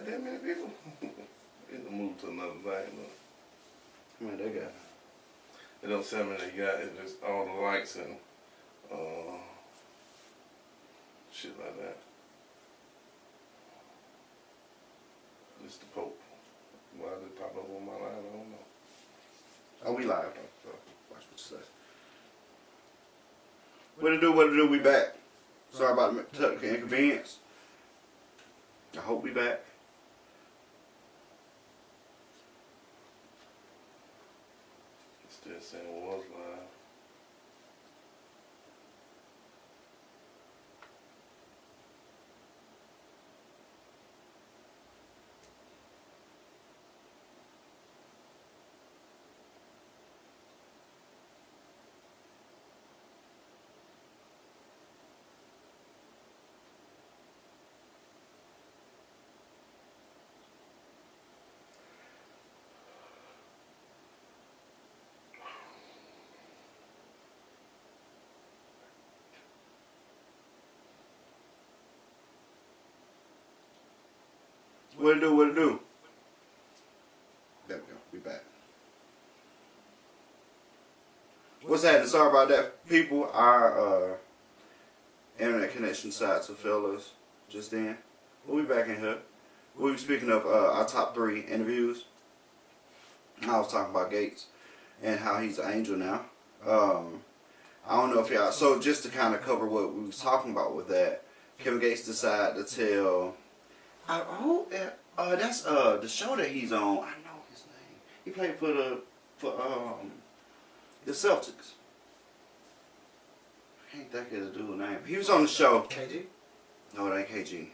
got that many people. It's moved to another thing. How many they got? It don't say how many they got. It's just all the likes and shit like that. It's the Pope. Why did it pop up on my line? I don't know. Oh, we live though. So watch what you say. What it do? We back. Sorry about the technical inconvenience. I hope we back. It's still saying it was live. What it do? There we go. We back. What's happening? Sorry about that, people. Our internet connection decided to fail us just then. We'll be back in here. We were speaking of our top 3 interviews. I was talking about Gates and how he's an angel now. I don't know if y'all. So just to kind of cover what we was talking about with that, Kevin Gates decided to tell. I hope that that's the show that he's on. I know his name. He played for the Celtics. I can't think of the dude's name. He was on the show. KG? No, it ain't KG.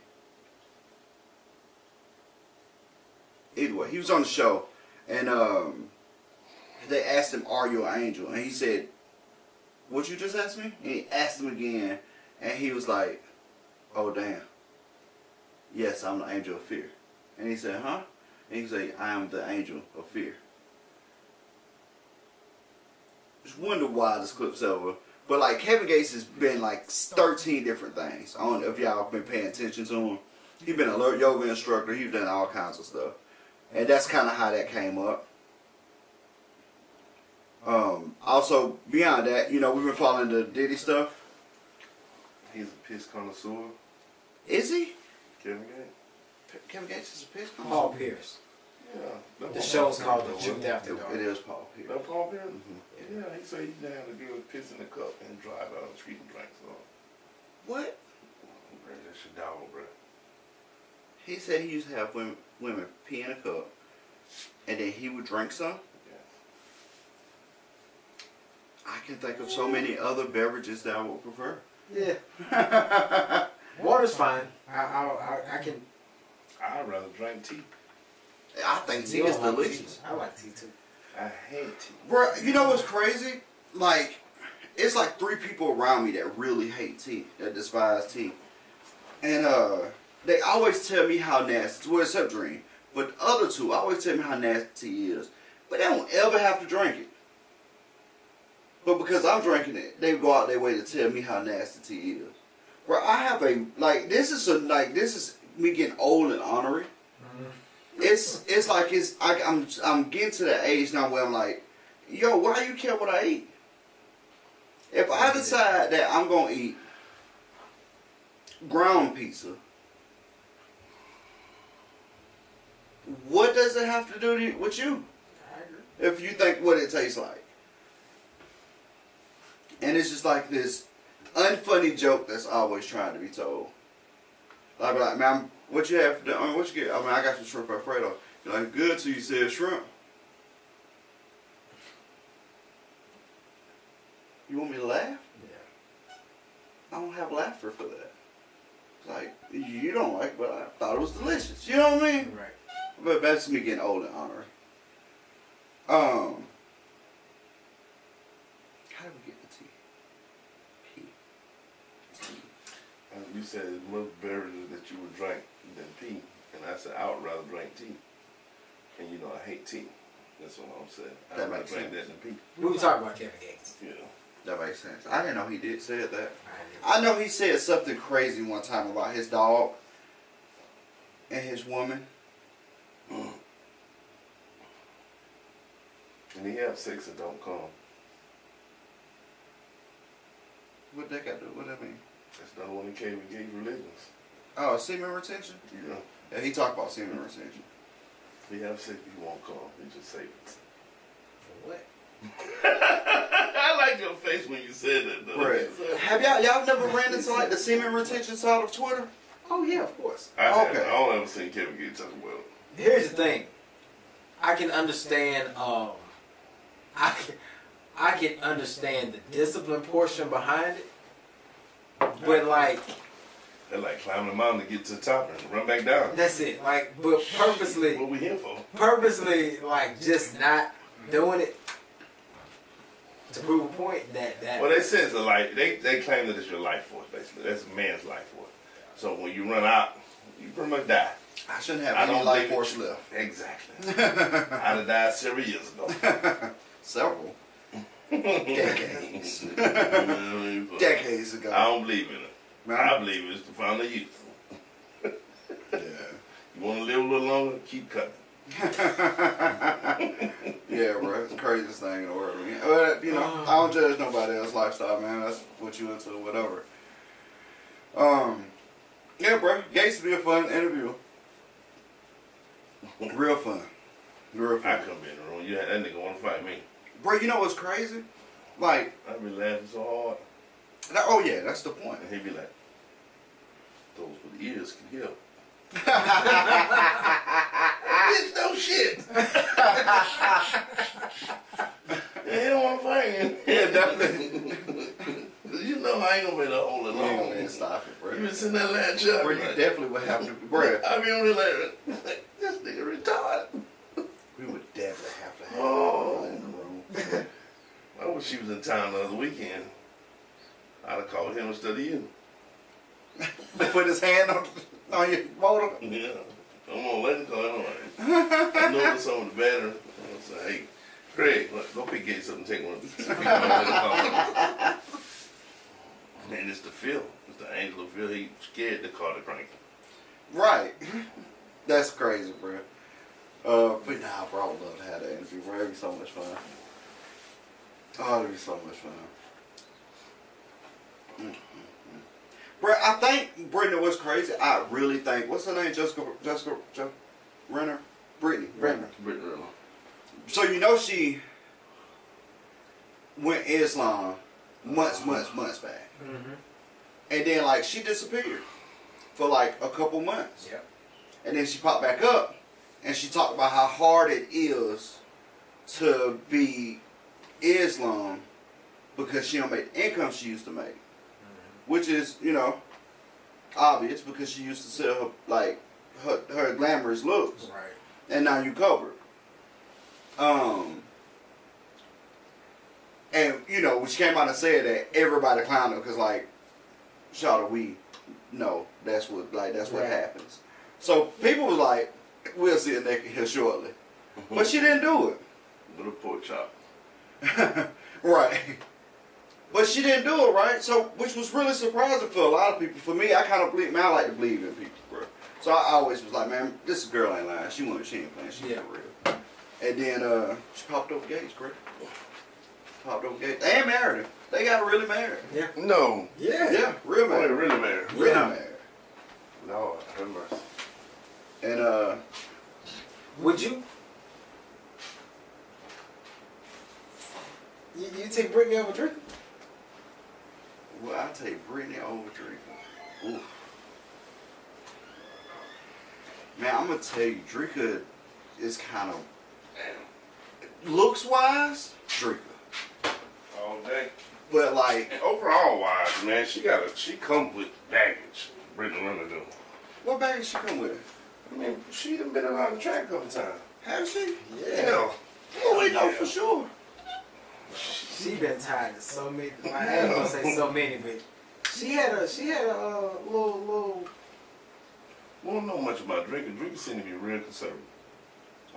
Either way, he was on the show, and they asked him, "Are you an angel?" And he said, "What you just asked me?" And he asked him again, and he was like, "Oh damn. Yes, I'm the angel of fear." And he said, "Huh?" And he said, "I am the angel of fear." Just wonder why this clip's over. But like Kevin Gates has been like 13 different things. I don't know if y'all been paying attention to him. He's been a yoga instructor. He's done all kinds of stuff. And that's kind of how that came up. Also, beyond that, you know, we've been following the Diddy stuff. He's a piss connoisseur. Is he? Kevin Gates. Kevin Gates is a piss connoisseur. Paul Pierce. Yeah. The show's called The Juke After Dark. It is Paul Pierce. No Paul Pierce? Mm-hmm. Yeah, he said he didn't have to deal with piss in the cup and drive out on the street and drink some. What? Bro, that's your dog, bro. He said he used to have women pee in a cup, and then he would drink some. I can think of so many other beverages that I would prefer. Yeah. Water's fine. I can. I'd rather drink tea. I think tea You is don't like delicious. tea. I like tea too. I hate tea. Bro, you know what's crazy? Like, it's like 3 people around me that really hate tea, that despise tea. And they always tell me how nasty, well, except Dream, but the other 2 always tell me how nasty tea is. But they don't ever have to drink it. But because I'm drinking it, they go out their way to tell me how nasty tea is. Bro, I have a, like, this is me getting old and ornery. It's like I'm getting to that age now where I'm like, yo, why you care what I eat? If I decide that I'm gonna eat ground pizza, what does it have to do with you? If you think what it tastes like. And it's just like this unfunny joke that's always trying to be told. Like, man, what you have for dinner? What you get? I mean, I got some shrimp Alfredo. You're like, good till you said shrimp. You want me to laugh? Yeah. I don't have laughter for that. Like, you don't like, but I thought it was delicious. You know what I mean? Right. But that's me getting old and ornery. How did we get the tea? You said there's more beverages that you would drink than pee. And I said I would rather drink tea. And you know I hate tea. That's what I'm saying. That I'd rather makes drink sense. that than pee. We were talking about Kevin Gates. Yeah. That makes sense. I didn't know he did say that. I I know he said something crazy one time about his dog and his woman. And he have sex and don't come. What that got to do? What that mean? That's not one of the KVK religions. Oh, semen retention? You know, Yeah, he talked about semen retention. if he have sex, he won't come. He just say it. What? I like your face when you said that, though. Right. Have y'all never ran into like the semen retention side of Twitter? Oh yeah, of course. I Okay. don't ever seen Kevin Gates talk about it. Here's the thing. I can understand. I can understand the discipline portion behind it, but like They're like climbing the mountain to get to the top and run back down. that's it. Like, but purposely, What we here for? like just not doing it to prove a point that. Well, they say it's a life. They claim that it's your life force, basically. That's a man's life force. So when you run out, you pretty much die. I shouldn't have I any don't life think force it- left. Exactly. I'd have died several years ago. Several. Decades. Decades Decades ago. I don't believe in it. Man. I believe it's the found of youth. Yeah. You want to live a little longer? Keep cutting. Yeah, bro, it's the craziest thing in the world. But, you know, I don't judge nobody else's lifestyle, man. That's what you into, whatever. Yeah, bro, Gates would be a fun interview. Real fun. Real I fun. couldn't be in the room. You had that nigga want to fight me. Bro, you know what's crazy? Like, I'd be laughing so hard. oh yeah, that's the point. And he'd be like, those with ears can hear. Bitch, no shit. He don't want to fight you. Yeah, definitely. You know I ain't gonna be able to hold it long. Man, stop it, bro. You been sitting there laying shut. Bro, you definitely would have to, bro. I be on there like, this nigga retarded. We would definitely have to have Oh. in the room. I wish she was in town the other weekend. I'd have called him instead of you. Put his hand on your motor. Yeah. I'm gonna let him call him. I know it's some of the better. I say, hey, Craig, look, go pick Gates up and take one of these. And it's the feel. It's the angel of feel. He scared the car to crank. Right. That's crazy, bro. But nah, bro, I would love to have that interview, bro. It'd be so much fun. Oh, it'd be so much fun. Bro, I think Brittany was crazy. I really think, what's her name? Jessica Renner? Brittany Renner. So you know she went Islam months back. Mm-hmm. And then like she disappeared for like a couple months. Yep. And then she popped back up and she talked about how hard it is to be Islam because she don't make the income she used to make. Which is, you know, obvious because she used to sell her like her glamorous looks. Right. And now you covered. And you know, when she came out and said that, everybody clowned her because like, Shawty, we know that's what Right. happens. So people was like, we'll see her naked here shortly. But she didn't do With a pork chop. it. Right. But she didn't do it, right? So, which was really surprising for a lot of people. For me, I kind of believe, man, I like to believe in people, bro. So I always was like, man, this girl ain't lying. She ain't playing. She's Yeah. for real. And then she popped over Gates, bro. Popped over Gates. They ain't married her. They got really married. Yeah. No. Yeah. Yeah, real Boy, married. really married. Really Yeah. married. No, have mercy. And Would you? You take Brittany over drinking? well, I'll take Brittany over Drika. Ooh. Man, I'm gonna tell you, Drika is kind of looks wise, Drika. All day. But like, And overall wise, man, she comes with baggage. Brittany Renner do. what bag she come with? I mean, she done been around the track a couple times. Has she? Yeah. Oh, we know for sure. She been tied to so many. I ain't gonna say so many, but she had a little. We don't know much about drinking. Drinking seem to be real conservative.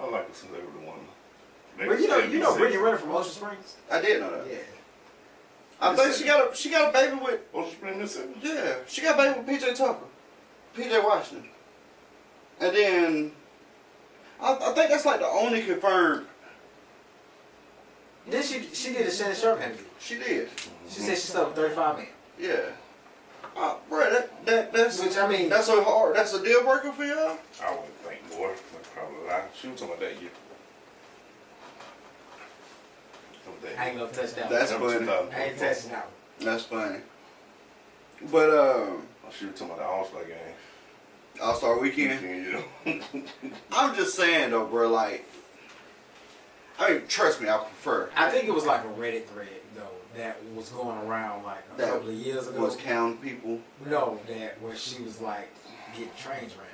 I like a conservative woman. But you know Brittany Renner from Ocean Springs. I did know that. Yeah. I think she got a baby with. Ocean Spring, Mississippi. Yeah, she got a baby with PJ Tucker, PJ Washington, and then I think that's like the only confirmed. Then she did a Shannon Sharp interview. She did. She said she slept with 35 men. Yeah. Bro, that's Which, I mean, that's a hard. That's a deal breaker for y'all. I wouldn't think more. That's probably a lie. She was talking about that year. I ain't gonna touch that That's one. funny. I ain't touching that one. That's funny. But She was talking about the All-Star game. All-Star Weekend. You know? I'm just saying though, bro. Like, I mean, trust me, I prefer. I think it was like a Reddit thread though that was going around like a couple of years ago. Was counting people. No, that where she was like getting trains ran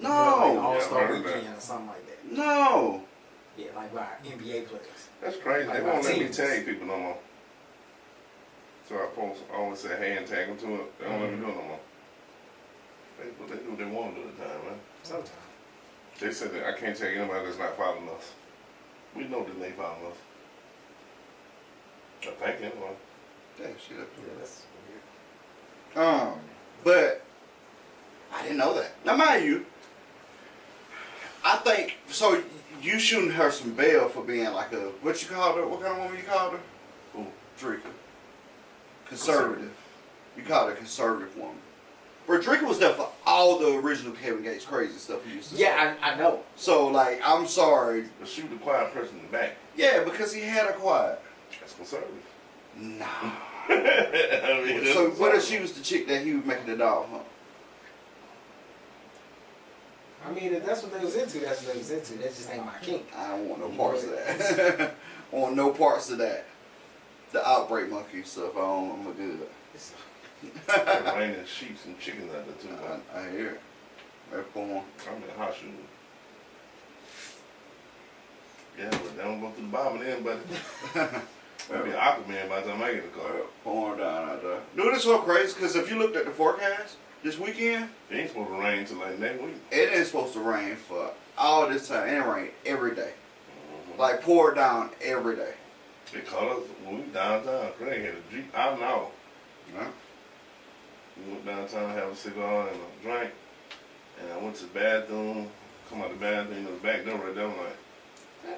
on. No. Like All-Star Yeah, Weekend or something like that. No. Yeah, like by NBA players. That's crazy. Like They won't let me teams. tag people no more. So I always say hey and tag them to it. They don't let me do it no more. They do what they want to do at the time, man. Sometimes. They said that I can't tag anybody that's not following us. We know that they following us. I think anyway. Yeah, shit up Yeah, that's weird. But I didn't know that. Now, mind you, I think so. You shooting her some bail for being like a what you called her? What kind of woman you called her? Who? Drika. Conservative. You called her a conservative woman. But Drika was there for all the original Kevin Gates crazy stuff he used to say. Yeah, I know. So like, I'm sorry. But she was the quiet person in the back. Yeah, because he had her quiet. That's conservative. Nah. I mean, that's So what if conservative. she was the chick that he was making the dog hunt? I mean, if that's what they was into, that's what they was into. That just ain't my kink. I don't want no parts of that. I want no parts of that. The outbreak monkey stuff. I'm a good. They're raining sheep and chickens out there too. Man. I hear it. They're porn. I'm in hot shoes. Yeah, but they don't go through the bottom end, but maybe an Aquaman by the time I get the car. Pouring down out there. Dude, it's so crazy because if you looked at the forecast this weekend, It ain't supposed to rain till like next week. it ain't supposed to rain for all this time. It rained every day. Like pour down every day. They called us when we downtown. Craig had a Jeep out and out. Huh? We went downtown to have a cigar and a drink. And I went to the bathroom, come out the bathroom, the back door right there. I'm like, yeah,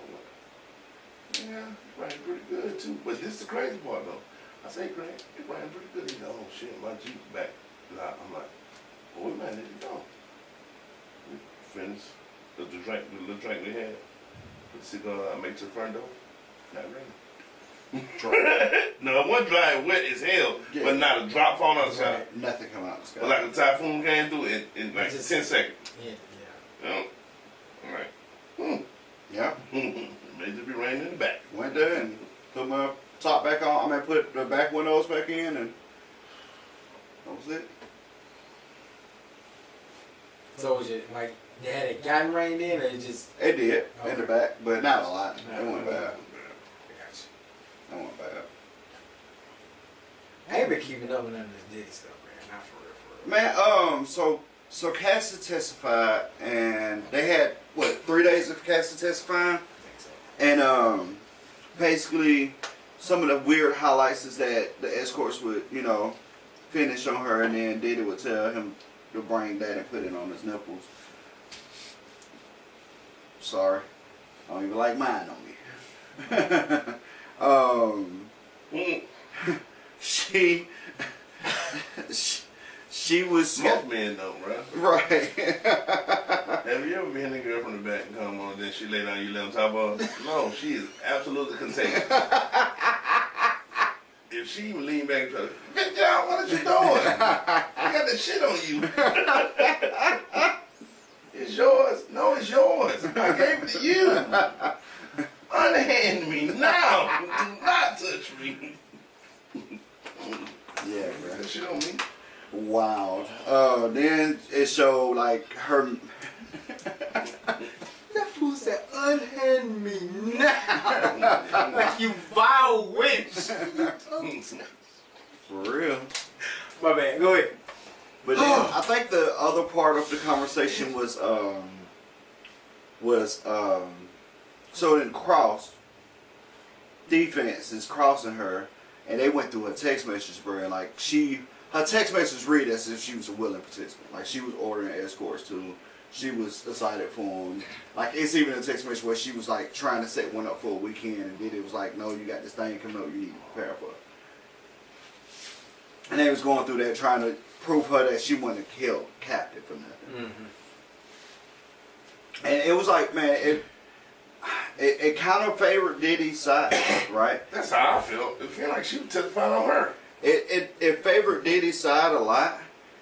it's raining pretty good too. But this is the crazy part though. I say, Craig, it's raining pretty good. He's like, oh shit, my Jeep's back. I'm like, well, we might need to go. We finished the little drink we had. Put the cigar out, make it to the front door. Not raining. No, it wasn't dry and wet as hell, Yeah. but not a drop falling out the sky. Right. Nothing come out of the sky. But like a typhoon came through in like Just- 10 seconds. Yeah, You know? I'm like, Yeah. may just be raining in the back. Went there and put my top back on. I mean, put the back windows back in, and that was it. So was it like they had it gotten rained in, or it just? It did in the Okay. back, but not a lot. Not It went a lot. bad. I got It went bad. you. I ain't been keeping up with none of this Diddy stuff, man. Not for real. Man, so Cassie testified, and they had what 3 days of Cassie testifying, I think so. and basically some of the weird highlights is that the escorts would finish on her, and then Diddy would tell him to bring that and put it on his nipples. Sorry, I don't even like mine on me. She was Most men don't, bro. right. Have you ever been in a girl from the back and come on, then she lay down, you lay on top of her? No, she is absolutely contagious. If she even lean back and try to, bitch, y'all, what are you doing? I got the shit on you. It's yours. No, it's yours. I gave it to you. Unhand me now. Do not touch me. Yeah, bro. That shit on me. Wow. Then it showed like her. That fool said, "Unhand me now," like you vile witch. For real. My bad. Go ahead. But then I think the other part of the conversation was so in Cross defense is crossing her, and they went through her text messages, bro, and like her text messages read as if she was a willing participant, like she was ordering escorts to she was excited for him. Like, it's even a text message where she was like trying to set one up for a weekend, and Diddy was like, no, you got this thing coming up, you need to prepare for it. And they was going through that trying to prove her that she wasn't killed captive for nothing. Mm-hmm. And it was like, man, it kind of favored Diddy's side, right? That's how I feel. It feel like she was testifying on her. It favored Diddy's side a lot.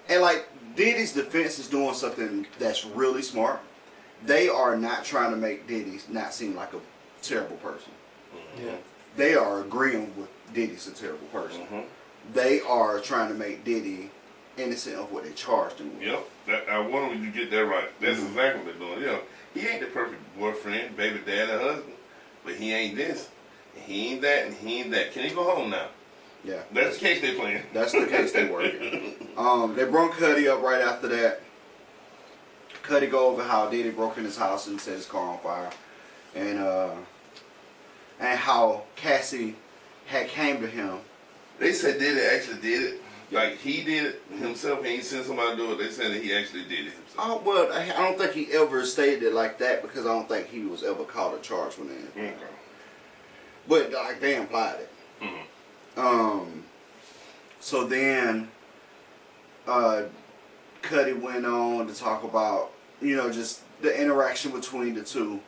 And like, Diddy's defense is doing something that's really smart. They are not trying to make Diddy not seem like a terrible person. Yeah. They are agreeing with Diddy's a terrible person. Mm-hmm. They are trying to make Diddy innocent of what they charged him with. Yep. I wonder when you get that right. That's exactly what they're doing. You know, he ain't the perfect boyfriend, baby dad, and husband, but he ain't this, and he ain't that, and he ain't that. Can he go home now? Yeah. That's the case they playing. That's the case they working. They brought Cuddy up right after that. Cuddy go over how Diddy broke in his house and set his car on fire, and how Cassie had came to him. They said Diddy actually did it. Like, he did it himself. He ain't sent somebody to do it. They said that he actually did it himself. Oh, well, I don't think he ever stated it like that because I don't think he was ever caught or charged with anything. Okay. But, like, they implied it. Mm-hmm. So then, Cuddy went on to talk about, you know, just the interaction between the two,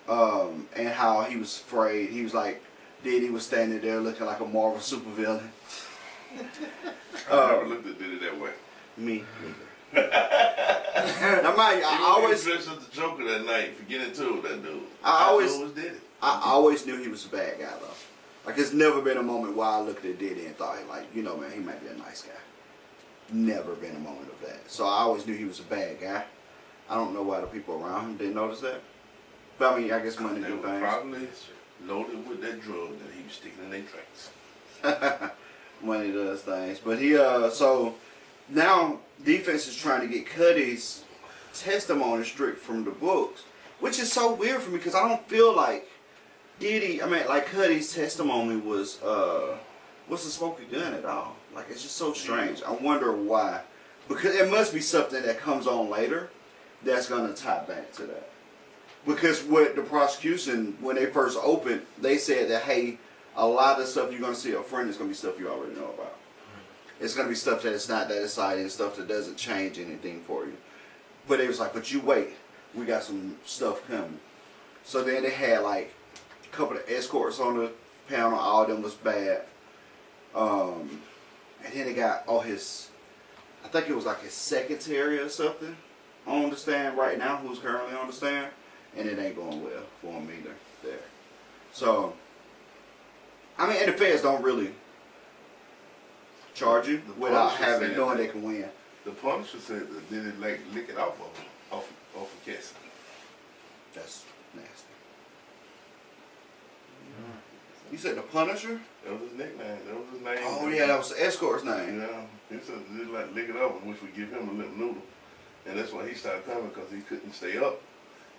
and how he was afraid. He was like, Diddy was standing there looking like a Marvel supervillain. I never looked at Diddy that way. Me. Now, mind you, I always dressed as the Joker that night, forgetting too with that dude. I always was Diddy. I always knew he was a bad guy though. Like, it's never been a moment where I looked at Diddy and thought, like, you know, man, he might be a nice guy. Never been a moment of that. So I always knew he was a bad guy. I don't know why the people around him didn't notice that. But I mean, I guess money They do were things. probably loaded with that drug that he was sticking in their drinks. Money does things. But he, so now defense is trying to get Cuddy's testimony strict from the books, which is so weird for me because I don't feel like Diddy, I mean, like Cuddy's testimony was a smoking gun at all. Like, it's just so strange. I wonder why. Because it must be something that comes on later that's going to tie back to that. Because with the prosecution, when they first opened, they said that, hey, a lot of stuff you're going to see up front is going to be stuff you already know about. It's going to be stuff that is not that exciting, stuff that doesn't change anything for you. But it was like, but you wait. We got some stuff coming. So then they had like a couple of escorts on the panel. All of them was bad. And then they got all his, I think it was like his secretary or something on the stand right now, who's currently on the stand. And it ain't going well for him either there. So, I mean, and the feds don't really charge you without having knowing they can win. The Punisher said that did it like lick it off of him, off of Cassie. That's nasty. You said the Punisher? That was his nickname. That was his name. Oh yeah, that was the escort's name. Yeah, he said did like lick it off, which would give him a limp noodle, and that's why he started coming because he couldn't stay up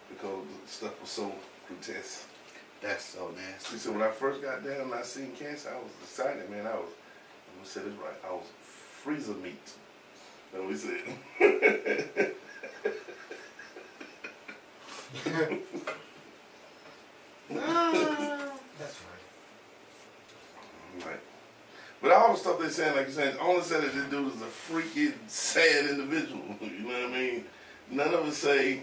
because the stuff was so grotesque. That's so nasty. He said when I first got down and I seen Cassie, I was excited, man. I'm gonna say this right. I was freezer meat. That's what he said. That's right. Right. But all the stuff they saying, like you're saying, only said that this dude is a freaky, sad individual. You know what I mean? None of us say,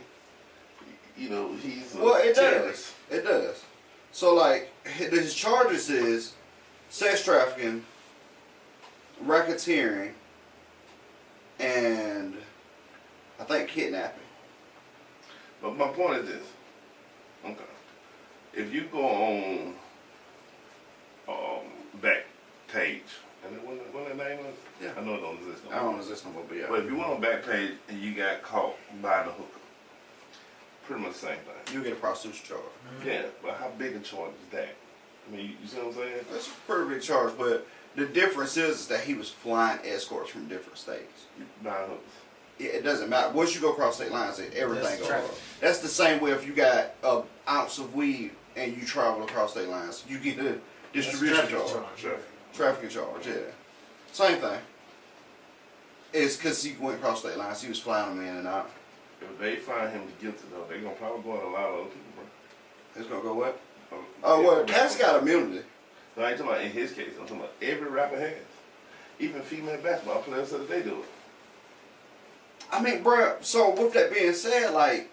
you know, he's a terrorist. It does. So like his charges is sex trafficking, racketeering, and I think kidnapping. But my point is this. Okay. If you go on Backpage, and what the name is? Yeah. I know it don't exist no I more. don't know this number, but yeah. But if you went on Backpage and you got caught by the hooker, pretty much the same thing. You get a prostitution charge. Yeah, but how big a charge is that? I mean, you see what I'm saying? That's a pretty big charge, but the difference is that he was flying escorts from different states. By hookers. It doesn't matter. Once you go across state lines, everything That's goes traffic. up. That's the same way if you got an ounce of weed and you travel across state lines, you get a distribution charge. Trafficking charge, yeah. Same thing. It's because he went across state lines. He was flying them in and out. If they find him guilty though, they gonna probably go on a lot of other people, bro. It's gonna go what? Oh, well, Cat's got immunity. No, I ain't talking about in his case. I'm talking about every rapper has. Even female basketball players said that they do it. I mean, bro, so with that being said, like,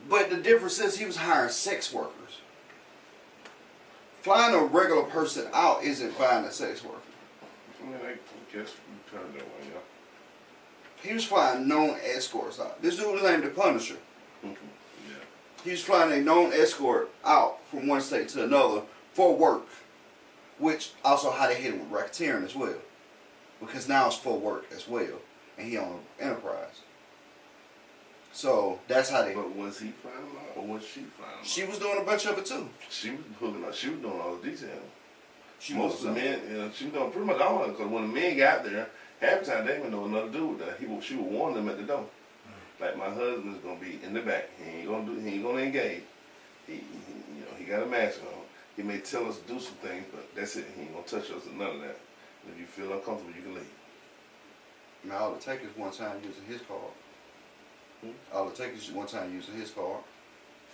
but the difference is he was hiring sex workers. Flying a regular person out isn't flying a sex worker. I mean, I guess we turned that way, yeah. He was flying known escorts out. This dude was named the Punisher. Yeah. He was flying a known escort out from one state to another for work, which also how they hit him with racketeering as well, because now it's for work as well, and he owned an enterprise. So that's how they. But was he flying them out, or was she flying them out? She was doing a bunch of it too. She was hooking up. She was doing all the details. was Most of the men, she was doing pretty much all of it. Because when the men got there, half the time they didn't know another dude that she would warn them at the door. Like, my husband is gonna be in the back. He ain't gonna engage. He got a mask on. He may tell us to do some things, but that's it. He ain't gonna touch us or none of that. And if you feel uncomfortable, you can leave. Now all it takes is one time using his card. All it takes is one time using his card.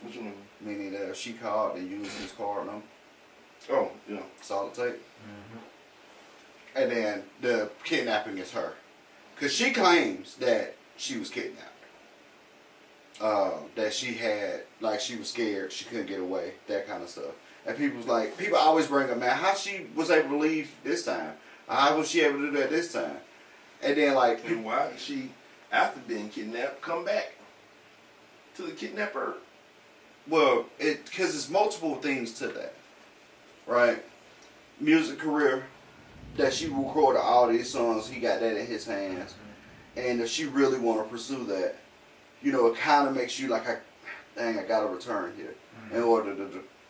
What you mean? Meaning that if she called, then use his card number. Oh, yeah. That's all it takes. And then the kidnapping is her. Because she claims that she was kidnapped. That she had, like, she was scared, she couldn't get away, that kind of stuff. And people always bring up, man, how she was able to leave this time? How was she able to do that this time? And then, like, And why did she, after being kidnapped, come back to the kidnapper? well, because it's multiple things to that, right? Music career, that she recorded all these songs, he got that in his hands. And if she really want to pursue that, it kind of makes you like, I got to return here in order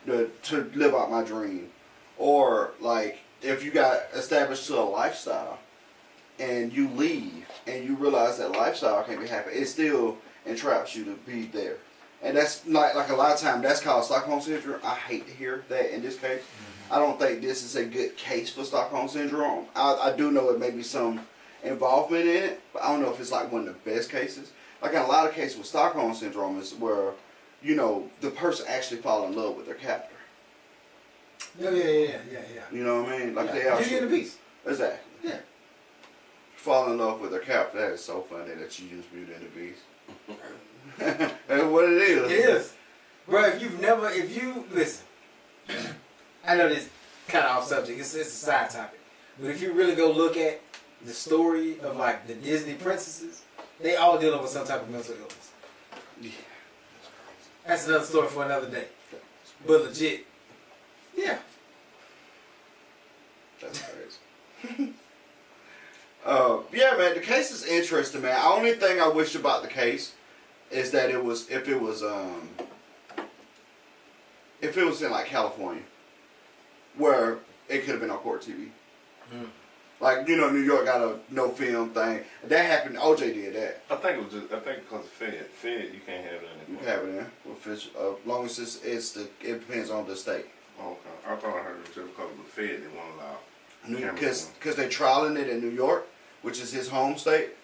to live out my dream. Or, like, if you got established to a lifestyle and you leave and you realize that lifestyle can't be happy, it still entraps you to be there. And that's like a lot of times that's called Stockholm Syndrome. I hate to hear that in this case. I don't think this is a good case for Stockholm Syndrome. I do know it may be some involvement in it, but I don't know if it's like one of the best cases. Like in a lot of cases with Stockholm Syndrome is where, the person actually fall in love with their captor. Yeah. You know what I mean? Like yeah. they actually. Beauty and the Beast. Exactly. Yeah. Fall in love with their captor. That is so funny that you use Beauty and the Beast. That's what it is. It is. Bro, if you listen, I know this kind of off subject, it's a side topic. But if you really go look at the story of like the Disney princesses, they all dealing with some type of mental illness. Yeah. That's another story for another day. But legit, yeah. That's crazy. Yeah, man, the case is interesting, man. The only thing I wish about the case is that if it was in like California, where it could have been on court TV. Like, New York got a no film thing. That happened. OJ did that. I think because of Fed, you can't have it You anymore. can have it in. As long as it depends on the state. Okay. I thought I heard it was just because of the Fed they won't allow. Because they're trialing it in New York, which is his home state.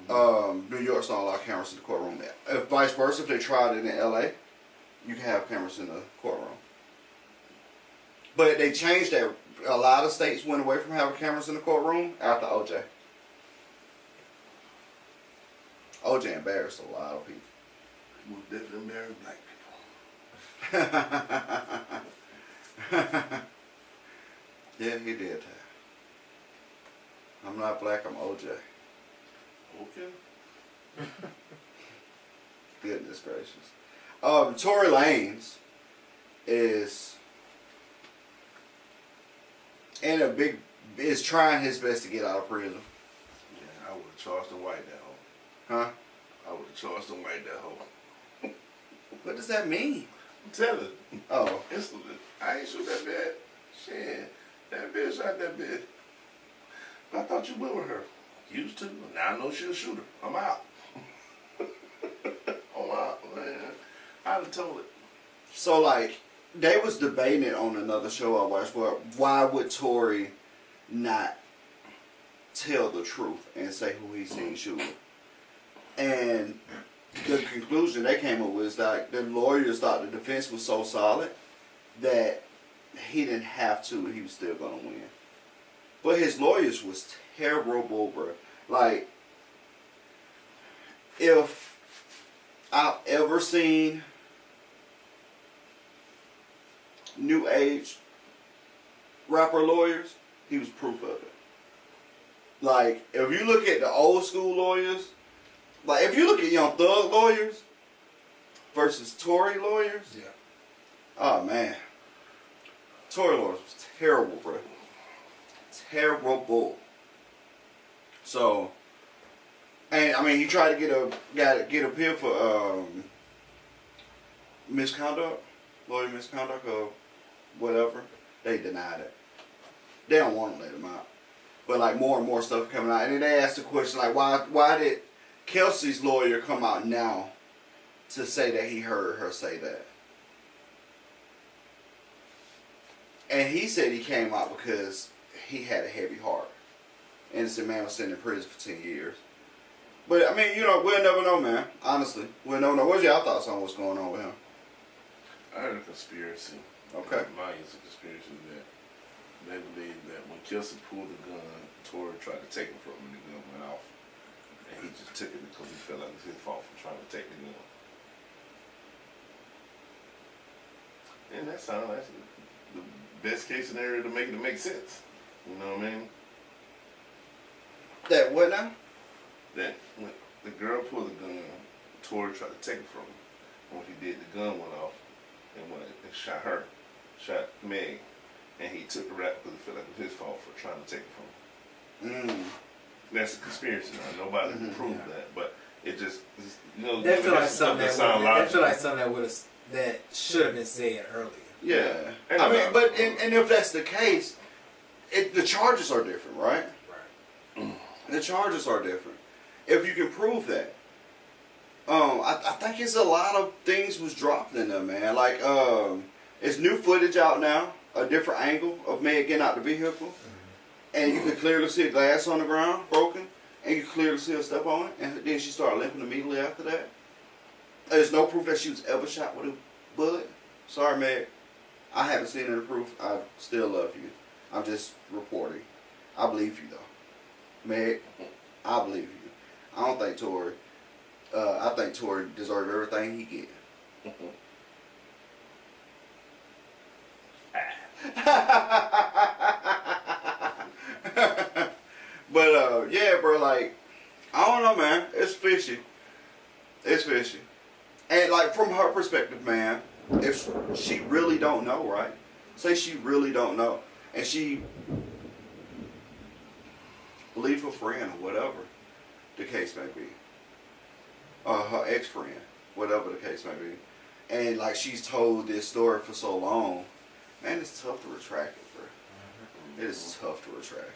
New York's not allow cameras in the courtroom there. If vice versa, if they tried it in LA, you can have cameras in the courtroom. But they changed that. A lot of states went away from having cameras in the courtroom after OJ. OJ embarrassed a lot of people. He was definitely married black people. Yeah, he did that. I'm not black, I'm OJ. Okay. Goodness gracious. Tory Lanez is is trying his best to get out of prison. Yeah, I would have charged him white that hoe. Huh? I would have charged him white that hoe. What does that mean? I'm telling you. Oh. I ain't shoot that bitch. Shit. That bitch shot that bitch. I thought you went with her. Used to. Now I know she a shooter. I'm out. I'm out, man. I'd have told it. So, like, they was debating on another show I watched, where why would Tory not tell the truth and say who he seen shooting? And the conclusion they came up with is that the lawyers thought the defense was so solid that he didn't have to, he was still gonna win. But his lawyers was terrible, bro. Like, if I've ever seen new age rapper lawyers, he was proof of it. Like, if you look at the old school lawyers, like if you look at Young Thug lawyers versus Tory lawyers, Yeah. oh man, Tory lawyers was terrible, bro. Terrible. So, and I mean, he tried to get a appeal for misconduct, lawyer misconduct or whatever. They denied it. They don't want to let him out. But like more and more stuff coming out, and then they asked the question like, why did Kelsey's lawyer come out now to say that he heard her say that? And he said he came out because he had a heavy heart. Innocent man was sitting in prison for 10 years. But I mean, you know, we'll never know, man. Honestly, we'll never know. What's your thoughts on what's going on with him? I heard a conspiracy. Okay. Mine is a conspiracy that they believe that when Kelsey pulled the gun, Tory tried to take it from him and the gun went off. And he just took it because he felt like it was his fault for trying to take the gun. And that sounds like the best case scenario to make it make sense. You know what I mean? That what now? That when the girl pulled the gun, Tory tried to take it from him. And when he did, the gun went off and went and shot her, shot Meg. And he took the rap because he felt like it was his fault for trying to take it from him. That's a conspiracy now. Nobody can prove that, but it just, you know, That feel like something that that should have been said earlier. Yeah. I mean, but and if that's the case, the charges are different, right? Right. The charges are different. If you can prove that. I think it's a lot of things was dropped in there, man. Like, it's new footage out now, a different angle of Meg getting out the vehicle. And you can clearly see a glass on the ground, broken. And you can clearly see her step on it. And then she started limping immediately after that. There's no proof that she was ever shot with a bullet. Sorry, Meg. I haven't seen any proof. I still love you. I'm just reporting. I believe you, though. Meg, I believe you. I don't think Tory. I think Tory deserves everything he get. But yeah, bro, like, I don't know, man. It's fishy. It's fishy. And like from her perspective, man, if she really don't know, right? Say she really don't know, and she believe her friend or whatever the case may be, her ex-friend, whatever the case may be, and like she's told this story for so long, man, it's tough to retract it, bro. It is tough to retract it.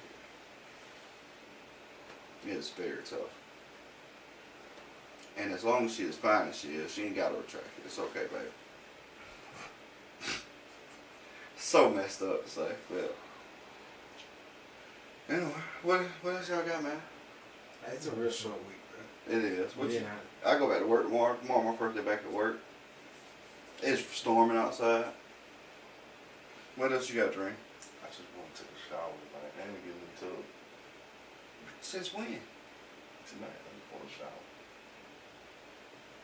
It is very tough. And as long as she is fine as she is, she ain't got to retract it. It's okay, baby. So messed up to say, but anyway, what else y'all got, man? It's a real short week, bro. It is. Yeah. I go back to work tomorrow. Tomorrow my first day back at work. It's storming outside. What else you got, Dream? I just want to take a shower tonight. I ain't getting in the tub Since when? tonight. I just want to shower.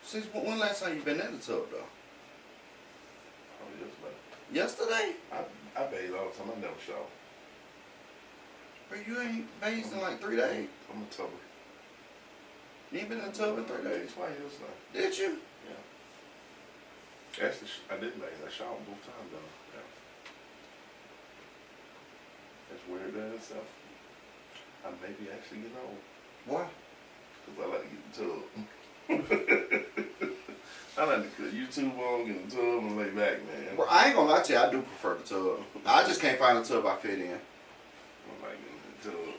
Since when last time you been in the tub, though? Oh, yesterday. Yesterday? I bathe all the time. I never shower. But you ain't bathed in like 3 days. I'm a tubber. You ain't been in the tub in 3 days. Twice yesterday. Did you? Yeah. Actually, I didn't bathe. I showered both times though. Yeah. That's weird in itself. I may be actually getting old. Why? Because I like to get in the tub. I like to cut YouTube on, get in the tub, and lay back, man. Well, I ain't gonna lie to you, I do prefer the tub. I just can't find a tub I fit in. I like getting in the tub.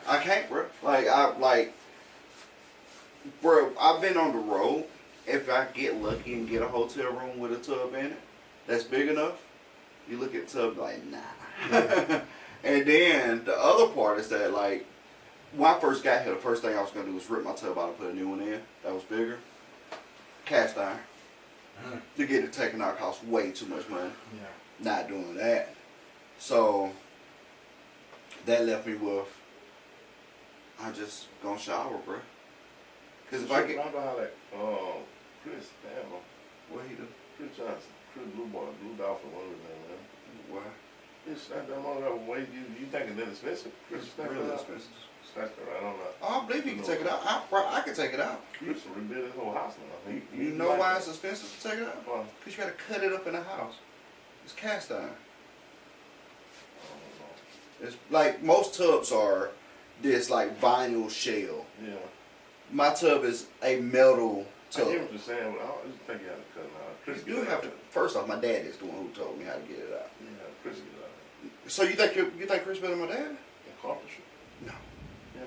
I can't, bro. Bro, I've been on the road. If I get lucky and get a hotel room with a tub in it, that's big enough, you look at the tub like, nah. And then the other part is that, like, when I first got here, the first thing I was gonna do was rip my tub out and put a new one in. That was bigger. Cast iron. To get it taken out cost way too much money. Yeah. Not doing that. So that left me with, I'm just gonna shower, bro. Cause if I get Remember how that Chris, damn, what he do? Chris Johnson, Chris Blue Dolphin, one of his name, man. Why? He snapped that mother up way you thinking that expensive? Chris It's snapped really it out. expensive. Snapped it right on that. Oh, I believe he can take it out. I can take it out. Chris rebuilt his whole house now. You know why it's expensive to take it out? Why? Cause you gotta cut it up in the house. It's cast iron. I don't know. It's like most tubs are this like vinyl shell. Yeah. My tub is a metal I tub. hear what you're saying, but I don't just think you have to cut it out. Chris You have to. First off, my dad is the one who told me how to get it out. Yeah, Chris get it out. So you think Chris better than my dad? And carpentry. No. Yeah.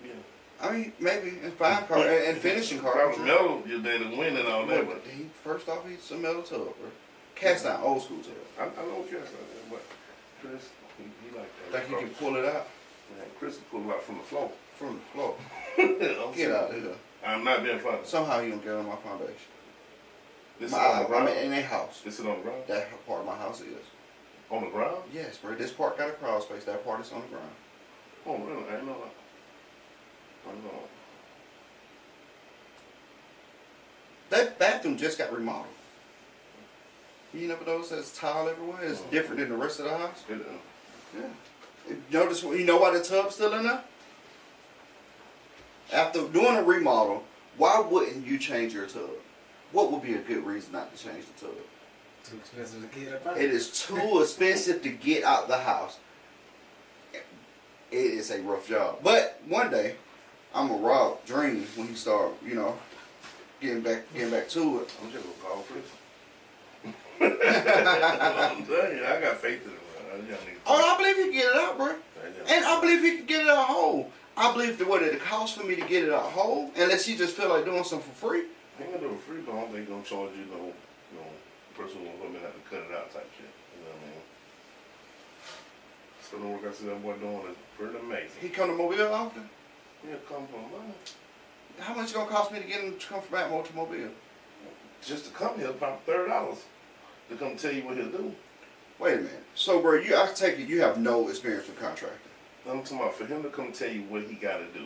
Yeah. I mean, maybe and fine car and finishing If I was carpentry. metal, you did the win and all that, but He first off, he's a metal tub, bro. Cast iron, old school tub. I know what you're saying, but Chris, he like that. Think he can pull it out Man, Chris will pull it out from the floor. from the floor? I'm Get serious. out of here. I'm not being funny. Somehow he don't get on my foundation. This is on the I ground. mean, in their house. This is on the ground. That part of my house is. On the ground? Yes, bro. This part got a crawl space. That part is on the ground. Oh, really? I didn't know that. I didn't know That bathroom just got remodeled. You never notice there's tile everywhere? It's different than the rest of the house? that. Yeah. Notice, you know why the tub's still in there? After doing a remodel, why wouldn't you change your tub? What would be a good reason not to change the tub? Too expensive to get up. It is too expensive to get out the house. It is a rough job. But one day, I'm gonna rob Dream when he start, getting back to it. I'm just gonna call Chris. I'm telling you, I got faith in him. Oh, I believe he can get it out, bro. And I believe he can get it out whole. I believe that what it costs for me to get it out whole, unless he just feel like doing something for free. He ain't gonna do it free, but I don't think he's gonna charge you no person who's gonna have to cut it out type shit. You know what I mean? So the work I see that boy doing is pretty amazing. He come to Mobile often. He'll come from money. How much it gonna cost me to get him to come from back to Mobile? Just to come here, about $30 to come tell you what he'll do. Wait a minute. So, bro, I take it you have no experience with contracting. I'm talking about for him to come tell you what he gotta do,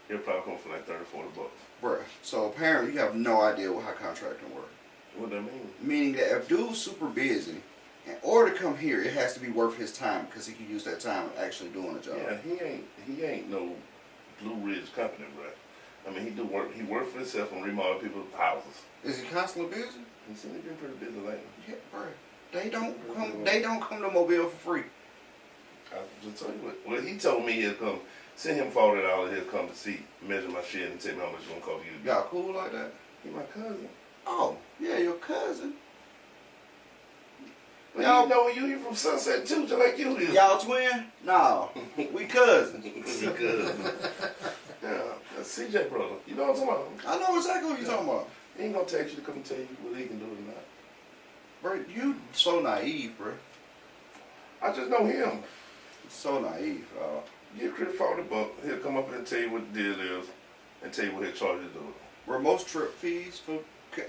he'll probably come for like $30, $40. Bruh, so apparently you have no idea how contracting works. What that mean? Meaning that if dude's super busy, in order to come here, it has to be worth his time because he can use that time actually doing the job. Yeah, he ain't no Blue Ridge company, bro. I mean, he work for himself and remodel people's houses. Is he constantly busy? He seems to be pretty busy lately. Yeah, bruh. They don't come to Mobile for free. I just tell you what he told me he'll come. Send him $40, he'll come to see, measure my shit, and tell me how much it's gonna cost you to do. Y'all cool like that? He my cousin. Oh, yeah, your cousin. Well, you know you from Sunset too, just like you is. Y'all twin? No, we cousins. He cousin. Yeah, that's CJ brother. You know what I'm talking about? I know exactly what you're talking about. He ain't gonna text you to come tell you what he can do or not. Bro, you so naive, bro. I just know him. So naive. Give Chris $40, he'll come up and tell you what the deal is, and tell you what he'll charge you to do it. Were most trip fees for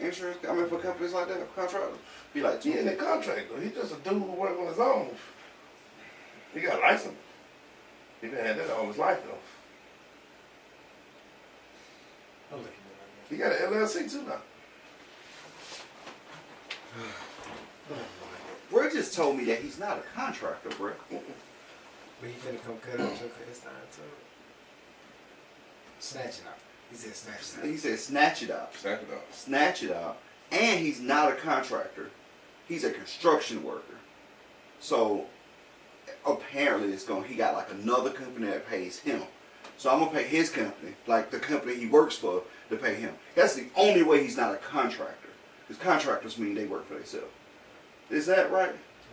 insurance, for companies like that, for contractors, be like He ain't a $2. contractor. He's just a dude who work on his own. He got a license. He been had that all his life though. I'm looking at He got an LLC too now. Bro just told me that he's not a contractor, bro. But he finna come cut up your his time too. Snatch it out. He said snatch it out. He said snatch it out. Snap it up. Snatch it out. And he's not a contractor. He's a construction worker. So apparently he got like another company that pays him. So I'm gonna pay his company, like the company he works for, to pay him. That's the only way he's not a contractor. Because contractors mean they work for themselves. Is that right?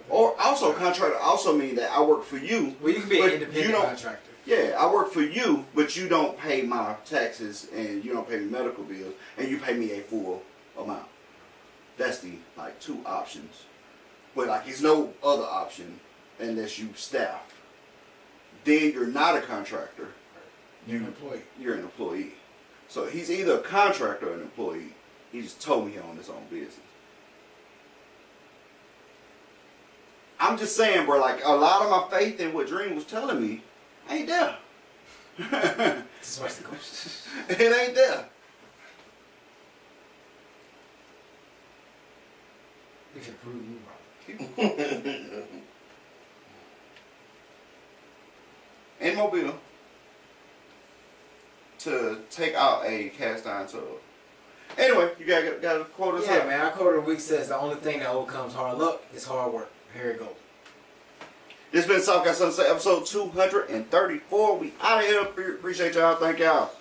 Or also contractor also mean that I work for you. Well, you can be an but independent you don't- contractor. Yeah, I work for you, but you don't pay my taxes and you don't pay me medical bills and you pay me a full amount. That's the two options. But it's no other option unless you staff. then you're not a contractor. You're an employee. You're an employee. So he's either a contractor or an employee. He just told me he owned his own business. I'm just saying, bro, like a lot of my faith in what Dream was telling me ain't there. This is what's the question. It ain't there. We can prove you wrong. In Mobile, to take out a cast iron tub. Anyway, you got to quote us Yeah, up. man. Our quote of the week says the only thing that overcomes hard luck is hard work. Here it goes. This been South Got Something to Say, episode 234. We out of here. Appreciate y'all. Thank y'all.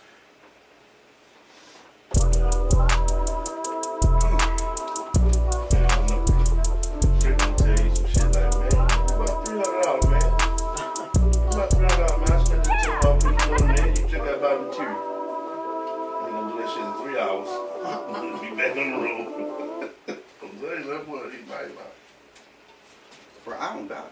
Be back on the road. I'm saying, that's what he might. Bro, I don't doubt it.